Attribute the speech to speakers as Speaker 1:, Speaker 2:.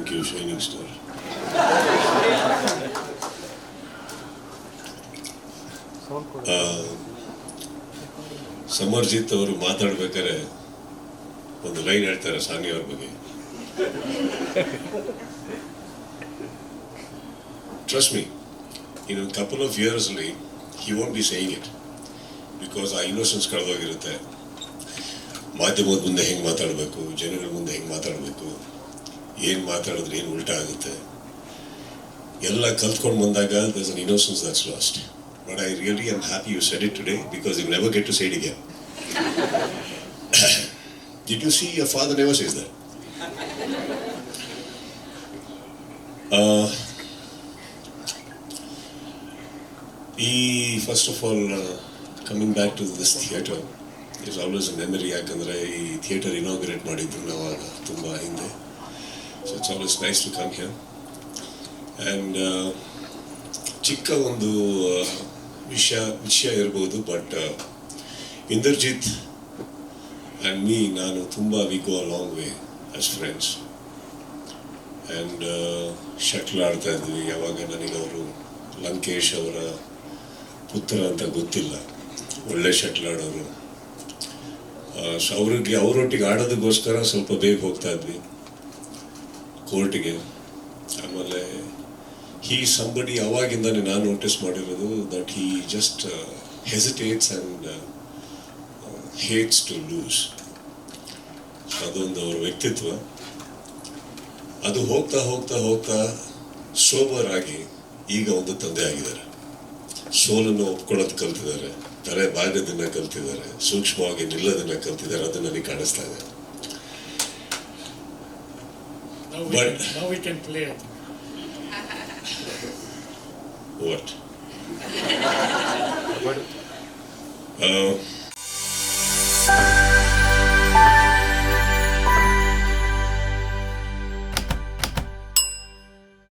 Speaker 1: Thank you shining star. Samarjit ಅವರು ಮಾತಾಡ್ಬೇಕಾದ್ರೆ ಒಂದು ಲೈನ್ ಹೇಳ್ತಾರೆ ಸಾನಿ ಅವ್ರ ಬಗ್ಗೆ. Trust me, in a couple of years he won't be saying it because ಆ ಇನ್ನೋಸೆನ್ಸ್ ಕಳೆದೋಗಿರುತ್ತೆ. ಮಾಧ್ಯಮದ ಮುಂದೆ ಹೆಂಗೆ ಮಾತಾಡಬೇಕು, ಜನಗಳ ಮುಂದೆ ಹೆಂಗೆ ಮಾತಾಡಬೇಕು, ಏನು ಮಾತಾಡಿದ್ರೆ ಏನು ಉಲ್ಟಾ ಆಗುತ್ತೆ ಎಲ್ಲ ಕಲ್ತ್ಕೊಂಡು ಬಂದಾಗ there's an innocence that's lost. But I really am happy you said it today because you'll never get to say it again. Did you see your father never says that? First of all, coming back to this theatre is always a memory. ಯಾಕಂದರೆ ಈ theatre inaugurate ಮಾಡಿದ್ರು ನಾವಾಗ ತುಂಬ ಹಿಂದೆ. So it's always nice to come here. And ಚಿಕ್ಕ ಒಂದು ವಿಷಯ ಇರ್ಬೋದು, but Inderjit and me ನಾನು ತುಂಬ we go a long way as friends. And shuttle ಆಡ್ತಾ ಇದ್ವಿ. ಯಾವಾಗ ನನಗೆ ಅವರು ಲಂಕೇಶ್ ಅವರ ಪುತ್ರ ಅಂತ ಗೊತ್ತಿಲ್ಲ, ಒಳ್ಳೆ ಶಟ್ಲ್ ಆಡೋರು. ಸೊ ಅವರೊಟ್ಟಿಗೆ ಆಡೋದಕ್ಕೋಸ್ಕರ ಸ್ವಲ್ಪ ಬೇಗ ಹೋಗ್ತಾ ಇದ್ವಿ ಕೋರ್ಟಿಗೆ. ಆಮೇಲೆ ಸಂಬಡಿ ಅವಾಗಿಂದಾನೆ ನಾನು ನೋಟಿಸ್ ಮಾಡಿರೋದು that he just hesitates and hates to lose. ಅದೊಂದು ಅವ್ರ ವ್ಯಕ್ತಿತ್ವ. ಅದು ಹೋಗ್ತಾ ಹೋಗ್ತಾ ಹೋಗ್ತಾ ಸೋಬರ್ ಆಗಿ ಈಗ ಒಂದು ತಂದೆ ಆಗಿದ್ದಾರೆ. ಸೋಲನ್ನು ಒಪ್ಕೊಳ್ಳೋದು ಕಲ್ತಿದ್ದಾರೆ, ತಲೆ ಬಾಗೋದನ್ನ ಕಲ್ತಿದ್ದಾರೆ, ಸೂಕ್ಷ್ಮವಾಗಿ ನಿಲ್ಲೋದನ್ನ ಕಲ್ತಿದ್ದಾರೆ. ಅದು ನನಗೆ ಕಾಣಿಸ್ತಾ ಇದೆ.
Speaker 2: Now we can play it.
Speaker 1: What?